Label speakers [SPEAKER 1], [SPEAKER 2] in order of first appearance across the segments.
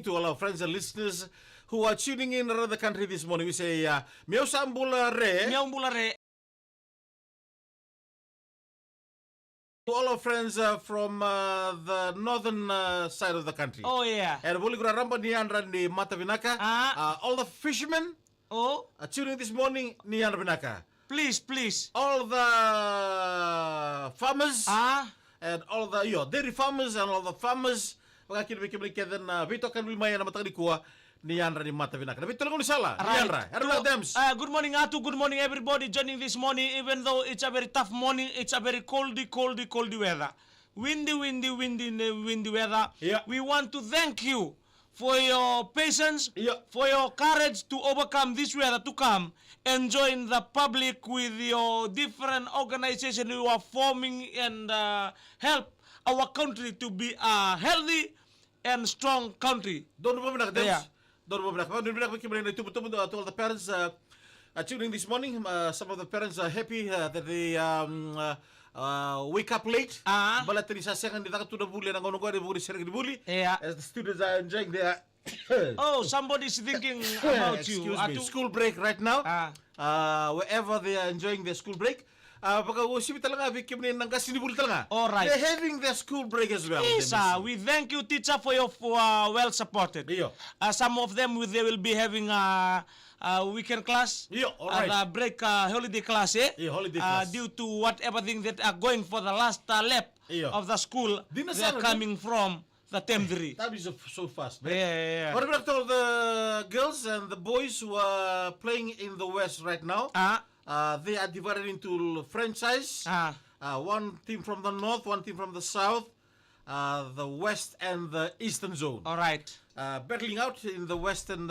[SPEAKER 1] to all our friends and listeners who are tuning in around the country this morning. We say, Miao Sambula Re.
[SPEAKER 2] Miao Mbulare.
[SPEAKER 1] To all our friends from the northern side of the country.
[SPEAKER 2] Oh, yeah.
[SPEAKER 1] And Buligura Ramba ni Andra ni Matavinaka. All the fishermen
[SPEAKER 2] Oh,
[SPEAKER 1] are tuning this morning ni Andra Vinaka.
[SPEAKER 2] please.
[SPEAKER 1] All the farmers and all the dairy farmers and all the farmers. Wakakir bikibli keden Vito kan wilmaya na matagdi kuwa ni Andra ni Matavinaka. Vito lang unisala. Ni Andra. Hello, Dems.
[SPEAKER 2] Good morning, Atu. Good morning, everybody joining this morning. Even though it's a very tough morning, it's a very coldy weather. Windy weather.
[SPEAKER 1] Yeah.
[SPEAKER 2] We want to thank you for your patience,
[SPEAKER 1] Yeah.
[SPEAKER 2] for your courage to overcome this weather, to come and join the public with your different organizations who are forming and help our country to be a healthy and strong country.
[SPEAKER 1] Don't move back, Dems.
[SPEAKER 2] Yeah.
[SPEAKER 1] Don't move back. Don't move back. To all the parents tuning this morning. Some of the parents are happy that they wake up late. Balat ni sasakan di takat tuda buli na ngono ko di buli serang di buli.
[SPEAKER 2] Yeah.
[SPEAKER 1] As the students are enjoying their
[SPEAKER 2] Oh, somebody's thinking about you.
[SPEAKER 1] excuse me, school break right now. Wherever they are enjoying their school break. Baka usip talaga bikim ni nang kasinibuli talaga.
[SPEAKER 2] All right.
[SPEAKER 1] They're having their school break as well.
[SPEAKER 2] Yes, we thank you, teacher, for your well supported.
[SPEAKER 1] Yeah.
[SPEAKER 2] Some of them they will be having a weekend class.
[SPEAKER 1] Yeah, all right.
[SPEAKER 2] And break holiday class,
[SPEAKER 1] Yeah, holiday class.
[SPEAKER 2] due to whatever thing that are going for the last lap
[SPEAKER 1] Yeah.
[SPEAKER 2] of the school. They are coming from the term 3.
[SPEAKER 1] That is so fast, man.
[SPEAKER 2] Yeah.
[SPEAKER 1] What about all the girls and the boys who are playing in the West right now? They are divided into franchise. One team from the North, one team from the South, the West and the Eastern Zone.
[SPEAKER 2] All right.
[SPEAKER 1] Battling out in the western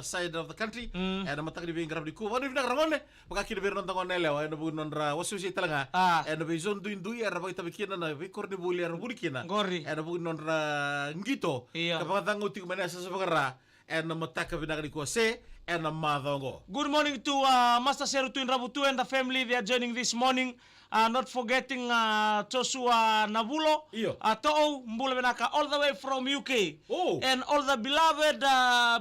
[SPEAKER 1] side of the country. And matagdi bing grab di ku. Wanu bina ramon le. Baka kini bir nonton konele wa eno bu nonra wasu si talanga. Eno bi zone duin ara baka tabikina na bi korni buli ara bulikina.
[SPEAKER 2] Gori.
[SPEAKER 1] Eno bu nonra ngito.
[SPEAKER 2] Iya.
[SPEAKER 1] Kapag tango tik mana sa sabagara. Eno mataka bina di ku se eno madongo.
[SPEAKER 2] Good morning to Master Seru Twin Rabutu and the family. They are joining this morning. Not forgetting Joshua Nabulo,
[SPEAKER 1] Iyo.
[SPEAKER 2] To'o Mbula Benaka, all the way from UK.
[SPEAKER 1] Oh.
[SPEAKER 2] And all the beloved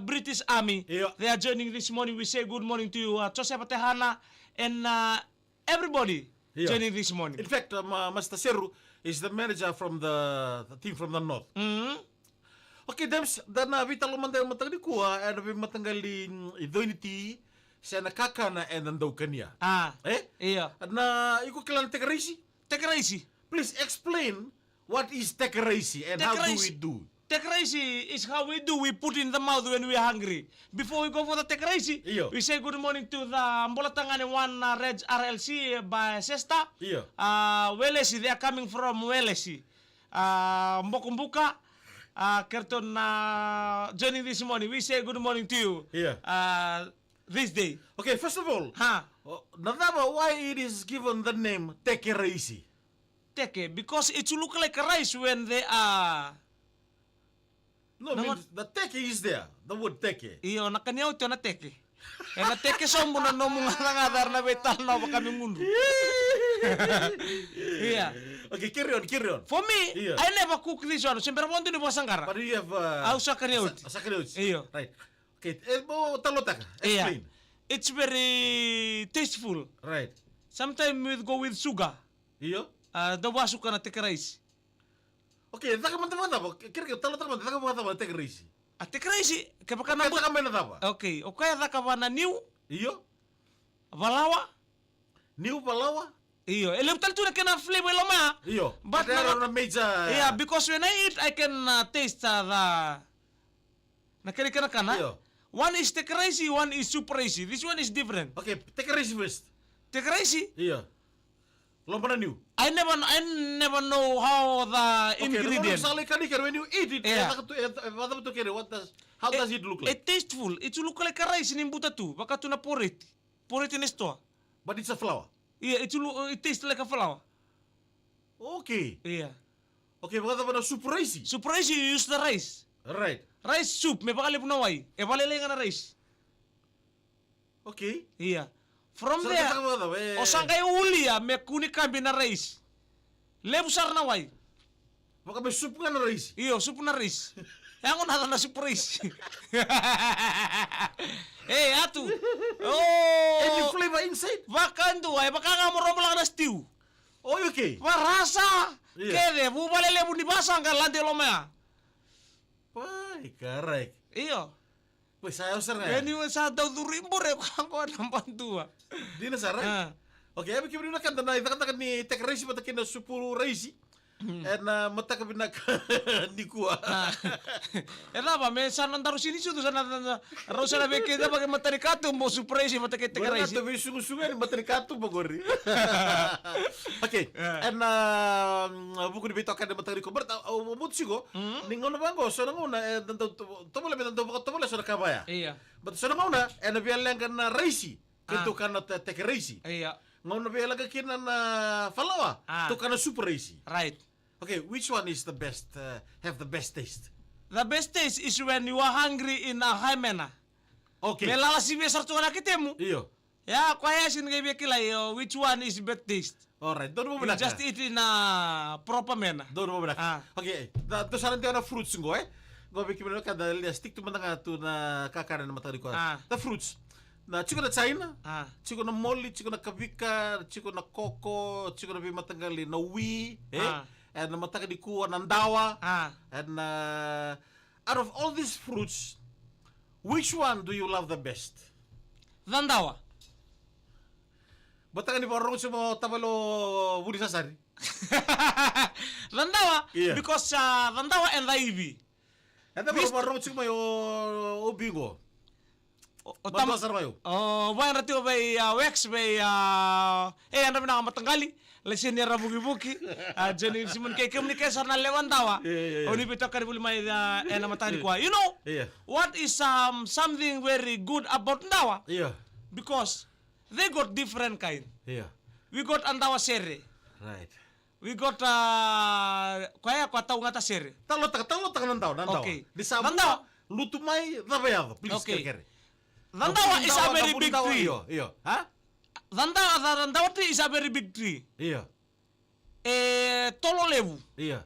[SPEAKER 2] British Army.
[SPEAKER 1] Iyo.
[SPEAKER 2] They are joining this morning. We say good morning to you, Joseph Patehana, and everybody
[SPEAKER 1] Iyo.
[SPEAKER 2] joining this morning.
[SPEAKER 1] In fact, Master Seru is the manager from the team from the North. Okay, Dems, dan vital mantai matang di kuah, and we matanggalin idoiniti sa nakakana and nandaw kanya.
[SPEAKER 2] Iya.
[SPEAKER 1] Na iko kilang tekarisi.
[SPEAKER 2] Take it easy.
[SPEAKER 1] Please explain what is tekarisi and how do we do?
[SPEAKER 2] Take it easy is how we do. We put in the mouth when we are hungry. Before we go for the take it easy,
[SPEAKER 1] Iyo.
[SPEAKER 2] we say good morning to the Mbolatangani one Red RLC by Sesta.
[SPEAKER 1] Iyo.
[SPEAKER 2] Welesi, they are coming from Welesi. Mbokumbuka, Kerton joining this morning. We say good morning to you.
[SPEAKER 1] Yeah.
[SPEAKER 2] This day.
[SPEAKER 1] Okay, first of all, Nadaba, why it is given the name tekarisi?
[SPEAKER 2] Teke, because it look like a rice when they are.
[SPEAKER 1] No, means the teke is there. The word teke.
[SPEAKER 2] Iyo, nakaniyaw ito na teke. Na teke sa mo na mga nangadar na betal na kami mundo. Yeah.
[SPEAKER 1] Okay, carry on.
[SPEAKER 2] For me,
[SPEAKER 1] Yeah.
[SPEAKER 2] I never cook this one. Siyempre mo din po sangkara.
[SPEAKER 1] But you have
[SPEAKER 2] Sa kaniyaw. Iyo.
[SPEAKER 1] Right. Okay, talotaka.
[SPEAKER 2] Yeah.
[SPEAKER 1] Explain.
[SPEAKER 2] It's very tasteful.
[SPEAKER 1] Right.
[SPEAKER 2] Sometimes we go with sugar.
[SPEAKER 1] Iyo.
[SPEAKER 2] Dawaso ka na teke rice.
[SPEAKER 1] Okay, takaman. Kira talotaka man takaman tekarisi.
[SPEAKER 2] Teke rice, kaya ka
[SPEAKER 1] Kaya
[SPEAKER 2] na
[SPEAKER 1] takaman na tapa.
[SPEAKER 2] Okay, o kaya ka na new,
[SPEAKER 1] Iyo.
[SPEAKER 2] valawa.
[SPEAKER 1] New Palawa.
[SPEAKER 2] Iyo, elemental to na kena flavor lama.
[SPEAKER 1] Iyo.
[SPEAKER 2] But
[SPEAKER 1] there are major.
[SPEAKER 2] Yeah, because when I eat, I can taste the. Nakirikana.
[SPEAKER 1] Iyo.
[SPEAKER 2] One is tekarisi, one is super easy. This one is different.
[SPEAKER 1] Okay, tekarisi first.
[SPEAKER 2] Tekarisi,
[SPEAKER 1] Iyo. Lompa na new.
[SPEAKER 2] I never know how the ingredients.
[SPEAKER 1] When you eat it,
[SPEAKER 2] Yeah.
[SPEAKER 1] how does it look like?
[SPEAKER 2] It's tasteful. It look like a rice in buta tu. Baka tu na porit. Porit in esto.
[SPEAKER 1] But it's a flour.
[SPEAKER 2] Yeah, it tastes like a flour.
[SPEAKER 1] Okay.
[SPEAKER 2] Yeah.
[SPEAKER 1] Okay, baka na super easy.
[SPEAKER 2] Super easy, you use the rice.
[SPEAKER 1] Right.
[SPEAKER 2] Rice soup, may baka na way. E valele nga na rice.
[SPEAKER 1] Okay.
[SPEAKER 2] Yeah. From
[SPEAKER 1] So,
[SPEAKER 2] there,
[SPEAKER 1] eh,
[SPEAKER 2] o sangkay uli may kuni kambi na rice. Lebusar na way.
[SPEAKER 1] Baka may soup nga na rice.
[SPEAKER 2] Iyo, soup na rice. Yang na surprise. Atu.
[SPEAKER 1] Any flavor inside?
[SPEAKER 2] Bakan tu, baka nga mo lang na stew.
[SPEAKER 1] Oh, okay.
[SPEAKER 2] Marasa.
[SPEAKER 1] Yeah.
[SPEAKER 2] Kede, bubalele bu dibasang kan lante lomea.
[SPEAKER 1] Pai, correct.
[SPEAKER 2] Iyo.
[SPEAKER 1] Pues saya usar nga.
[SPEAKER 2] Ini sa daw durimbor ko ng pantua.
[SPEAKER 1] Di na sarap. Okay, abi kibri na kanta na ita ni tek race mata kina supuru race. Mata ka binak di kuah.
[SPEAKER 2] Apa mesan antar sini sudah sana rosa na bekeda pakai mata ni katu mo surprise mata kete
[SPEAKER 1] Kaya
[SPEAKER 2] race.
[SPEAKER 1] to be sungu-sungu ni mata ni katu bagori. Okay, buku di bito kan mata ni ko berta umut sigo. Ningon ba go so ngona to mala betan to mala so kabaya.
[SPEAKER 2] Iya.
[SPEAKER 1] But so ngona bialang kan race. Kento kan tek race.
[SPEAKER 2] Iya.
[SPEAKER 1] Ngona bialang kina na falawa. To kan super race.
[SPEAKER 2] Right.
[SPEAKER 1] Okay, which one is the best? Have the best taste?
[SPEAKER 2] The best taste is when you are hungry in a hyena.
[SPEAKER 1] Okay.
[SPEAKER 2] Melala si besar tu anak kitemu.
[SPEAKER 1] Iyo.
[SPEAKER 2] Ya, kaya sin kay bekila yo which one is best taste.
[SPEAKER 1] Alright, doon mo
[SPEAKER 2] You
[SPEAKER 1] ba
[SPEAKER 2] just eat in a proper manner.
[SPEAKER 1] Doon mo ba Okay, to saran tayo na fruits ngo Go biki mo ka dahil stick to nga to na kakanan na matari ko. The fruits. Na chiko na China, chiko na moli, chiko na kabika, chiko na koko, chiko na bimatangali na wi, and mataka di kuwa ng dawa. And out of all these fruits, which one do you love the best?
[SPEAKER 2] Dandawa.
[SPEAKER 1] Bataka ni parang sa mo tabalo budi sasari.
[SPEAKER 2] Dandawa,
[SPEAKER 1] Yeah.
[SPEAKER 2] because Dandawa and Laivi.
[SPEAKER 1] And then parang sa mo ubingo. Bantu asar mayo.
[SPEAKER 2] Bayan rati o bay wax bay ano na matanggali. Lesin ni rabugi-bugi. Jadi simon kay communication na lewandawa. Oni pito ka buli may na matani ko. You know? What is something very good about Ndawa?
[SPEAKER 1] Yeah.
[SPEAKER 2] Because they got different kind.
[SPEAKER 1] Yeah.
[SPEAKER 2] We got Andawa sere.
[SPEAKER 1] Right.
[SPEAKER 2] We got kaya ko taw ngata sere.
[SPEAKER 1] Talo taka nandaw.
[SPEAKER 2] Okay.
[SPEAKER 1] Di sa
[SPEAKER 2] Nandaw.
[SPEAKER 1] lutumay dabayado. Please
[SPEAKER 2] Okay.
[SPEAKER 1] kere.
[SPEAKER 2] Dandawa is a very big tree.
[SPEAKER 1] Iyo. Ha?
[SPEAKER 2] Dandawa tree is a very big tree.
[SPEAKER 1] Iyo.
[SPEAKER 2] Tolo lewu.
[SPEAKER 1] Iya.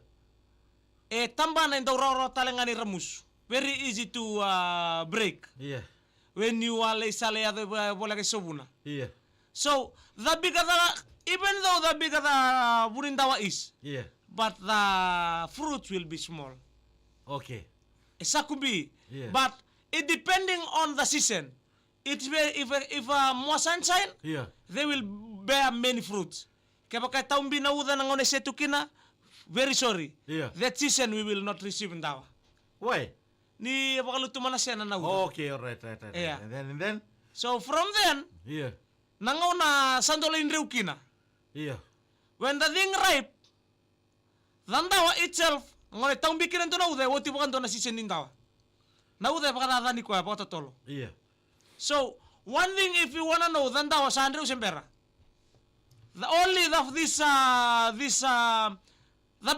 [SPEAKER 2] Tamba na indoro talengani ramus. Very easy to break
[SPEAKER 1] Iya.
[SPEAKER 2] when you are sale bola ke sobuna.
[SPEAKER 1] Iya.
[SPEAKER 2] So the bigger even though the bigger the Burindawa is,
[SPEAKER 1] Iya.
[SPEAKER 2] but the fruit will be small.
[SPEAKER 1] Okay.
[SPEAKER 2] Sakubi.
[SPEAKER 1] Yeah.
[SPEAKER 2] But it depending on the season. It's very, if more sunshine,
[SPEAKER 1] Iya.
[SPEAKER 2] they will bear many fruits. Kaya kay taong binauda ng one setukina, very sorry.
[SPEAKER 1] Yeah.
[SPEAKER 2] That season we will not receive Ndawa.
[SPEAKER 1] Why?
[SPEAKER 2] Ni bakaluto man na siya na nauda.
[SPEAKER 1] Okay, alright, right.
[SPEAKER 2] Yeah.
[SPEAKER 1] And then?
[SPEAKER 2] So from then,
[SPEAKER 1] Iya.
[SPEAKER 2] nangaw na sandola inrew kina.
[SPEAKER 1] Iya.
[SPEAKER 2] When the thing ripe, the Ndawa itself, ngone taong bikinan to nauda, wati bakan to na season ni Ndawa. Nauda baka natani ko ya, baka totolo.
[SPEAKER 1] Iya.
[SPEAKER 2] So, one thing if you wanna know, the Ndawa sa Andrew Sempera. The only of this the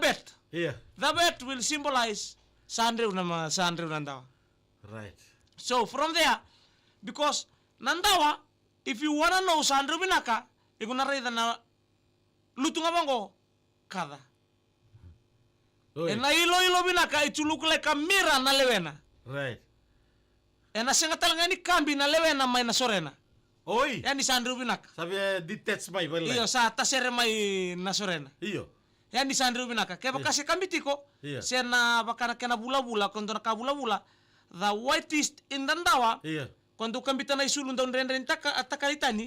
[SPEAKER 2] bet.
[SPEAKER 1] Iya.
[SPEAKER 2] The bet will symbolize sa Andrew Nandawa.
[SPEAKER 1] Right.
[SPEAKER 2] So from there, because Nandawa, if you wanna know sa Andrew Binaka, ikunarita na luto nga bangko kada. And na ilo Binaka, it will look like a mirror na lewena.
[SPEAKER 1] Right.
[SPEAKER 2] And na singa talaga ni kambi na lewena may nasorena.
[SPEAKER 1] Oy.
[SPEAKER 2] Yan ni sa Andrew Binaka.
[SPEAKER 1] Sabi detach may wala.
[SPEAKER 2] Iyo sa tasere may nasorena.
[SPEAKER 1] Iyo.
[SPEAKER 2] Yan di sa Andrew Binaka. Kaya kasi kami tiko, siya na baka na bula-bula, kung doon nakabula-bula, the whitest in Dandawa, kung doon kami tanay sulong doon rin at takalitani,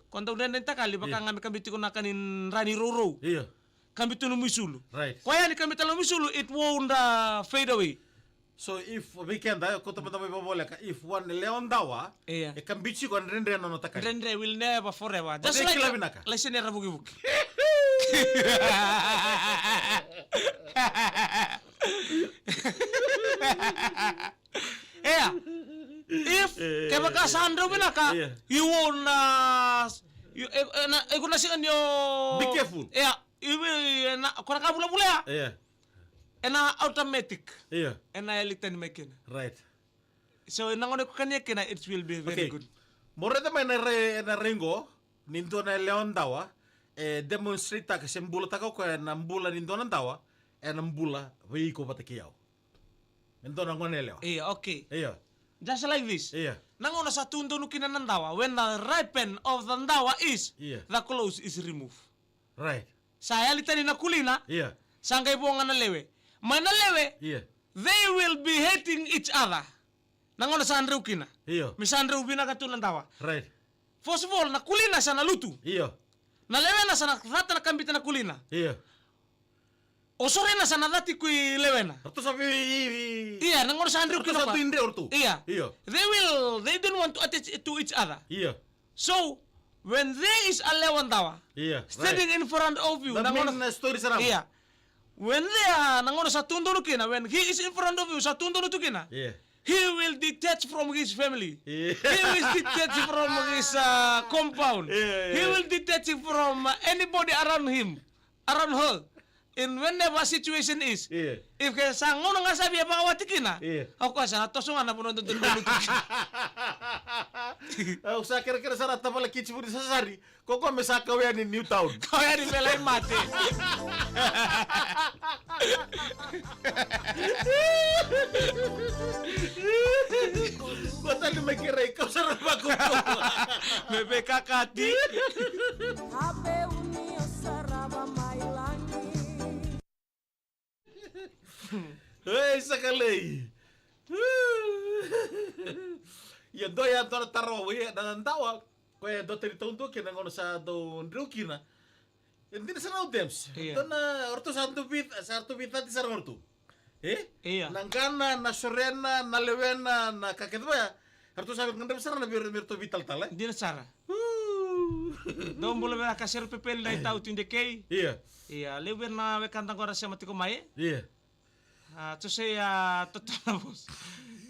[SPEAKER 2] kung doon rin takali, baka nga kami tiko na kanin Rani Roro. Kami ito numisulo.
[SPEAKER 1] Right.
[SPEAKER 2] Kaya ni kami tanong numisulo, it won't fade away.
[SPEAKER 1] So if weekend ayo ko tapo ipabola ka if one leon dawa e kambichi ko rendre no takay.
[SPEAKER 2] Rendre will never forever. Just
[SPEAKER 1] Okay,
[SPEAKER 2] like
[SPEAKER 1] Binaka.
[SPEAKER 2] listen ya bugi-bugi. Yeah. If kaya baka sa Andrew Binaka, you won't kung nasikan yo
[SPEAKER 1] Be careful.
[SPEAKER 2] Yeah. You will kung nakabula-bula
[SPEAKER 1] Yeah.
[SPEAKER 2] na automatic.
[SPEAKER 1] Yeah.
[SPEAKER 2] Na elitan makin.
[SPEAKER 1] Right.
[SPEAKER 2] So nangono ko kanya kina it will be very good.
[SPEAKER 1] More may na ringo nindo na leon dawa demonstrate ka sembula ta ko na mbula nindo na dawa nambula veiko patakiyaw. Ento nang manelo.
[SPEAKER 2] Iya, okay.
[SPEAKER 1] Iya.
[SPEAKER 2] Just like this.
[SPEAKER 1] Iya.
[SPEAKER 2] Nangono sa tundo nukin ng dawa, when the ripen of the dawa is,
[SPEAKER 1] Iya.
[SPEAKER 2] the clothes is removed.
[SPEAKER 1] Right.
[SPEAKER 2] Saya litani na kulina,
[SPEAKER 1] Iya.
[SPEAKER 2] sangkay po nga nalewe. May nalewe,
[SPEAKER 1] Iya.
[SPEAKER 2] they will be hating each other. Nangono sa Andrew kina.
[SPEAKER 1] Iya.
[SPEAKER 2] Misa Andrew binakato ng dawa.
[SPEAKER 1] Right.
[SPEAKER 2] First of all, na kulina sa nalutu.
[SPEAKER 1] Iya.
[SPEAKER 2] Nalewe na sa rata na kambita na kulina.
[SPEAKER 1] Iya.
[SPEAKER 2] Osore na sa nadati kuy lewe na.
[SPEAKER 1] Arto sabi
[SPEAKER 2] Iya, nangono sa Andrew
[SPEAKER 1] Arto
[SPEAKER 2] kina
[SPEAKER 1] sa
[SPEAKER 2] pa.
[SPEAKER 1] tinde orto.
[SPEAKER 2] Iya.
[SPEAKER 1] Iya.
[SPEAKER 2] They don't want to attach to each other.
[SPEAKER 1] Iya.
[SPEAKER 2] So, when there is a lewan dawa,
[SPEAKER 1] Iya.
[SPEAKER 2] standing in front of you,
[SPEAKER 1] The main story sarang.
[SPEAKER 2] iya. When they are nangono sa tundo kina, when he is in front of you sa tundo kina,
[SPEAKER 1] Iya.
[SPEAKER 2] he will detach from his family.
[SPEAKER 1] Yeah.
[SPEAKER 2] He will detach from his compound.
[SPEAKER 1] Yeah.
[SPEAKER 2] He will detach from anybody around him, around her. In whenever situation is,
[SPEAKER 1] Yeah.
[SPEAKER 2] if kaya sa ngono nga sabi apa awati kina,
[SPEAKER 1] Yeah.
[SPEAKER 2] ako sa tosungan na puno tundo
[SPEAKER 1] Usa kira-kira sarata pala kichi pudi sasari. Koko mesaka we ni New Town.
[SPEAKER 2] Kau yang dibelain mati.
[SPEAKER 1] Bata ni makira ikaw sarap ako.
[SPEAKER 2] Bebe kakati.
[SPEAKER 1] Hey, sakalay. Yan do yan to na tarawi na tawa. Kaya do tari taon do kina ngono sa do ndrukina. Hindi na sa naudems.
[SPEAKER 2] Iya.
[SPEAKER 1] Do na orto sa arto bit ti sarang orto.
[SPEAKER 2] Iya.
[SPEAKER 1] Nangkana na sorena na lewena na kaketba. Arto sa ngandam sarang na birto vital tala.
[SPEAKER 2] Hindi na Sara. Dong boleh bela kasir pepel na itau tinde kay.
[SPEAKER 1] Iya.
[SPEAKER 2] Iya, lewer na we kantang ko rasya mati ko mae.
[SPEAKER 1] Iya.
[SPEAKER 2] Tu saya totala bos.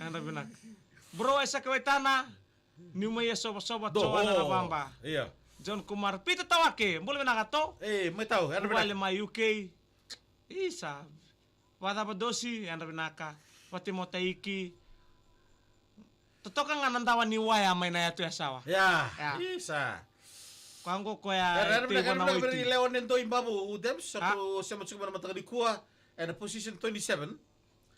[SPEAKER 2] Ang nabinak. Bro ay sa kawaitana. Ni maya sobat-sobat
[SPEAKER 1] Do.
[SPEAKER 2] cowa na bamba.
[SPEAKER 1] Iya.
[SPEAKER 2] John Kumar pita tawake. Boleh na kato.
[SPEAKER 1] May tao. Ano ba?
[SPEAKER 2] Wale ma UK. Isa. Wada pa dosi ang binaka. Pati mo taiki. Totoo ka nga nandawan ni Waya may na yato yasawa.
[SPEAKER 1] Ya.
[SPEAKER 2] Ya.
[SPEAKER 1] Isa.
[SPEAKER 2] Kanggo ko ya ito yung na
[SPEAKER 1] Karena
[SPEAKER 2] witi.
[SPEAKER 1] Leon nito imbabu udems satu siya matsuko na matagadi kuha and position 27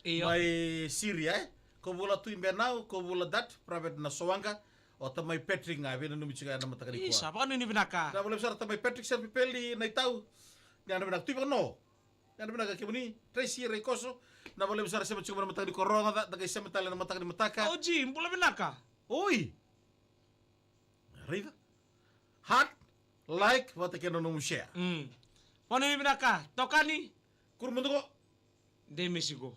[SPEAKER 2] Iyo.
[SPEAKER 1] may Syria ko bula tu imbenau ko bula dat private na Sowanga o tamay Patrick nga bina numichiga na matagadi
[SPEAKER 2] Isa,
[SPEAKER 1] kuha.
[SPEAKER 2] pa ano ni binaka?
[SPEAKER 1] Na boleh besar tamay Patrick sa pipeli na itaw. Nga na binak tu no. Nga na binak kimuni Tracy Rekoso na boleh besar siya matsuko na matagadi korona da dagay siya matala na matagadi mataka.
[SPEAKER 2] Oh, Jim, pula binaka.
[SPEAKER 1] Oi. Arriba. Heart like what I can share.
[SPEAKER 2] Paano ni binaka? Tokani?
[SPEAKER 1] Kurmundo ko.
[SPEAKER 2] De Mexico.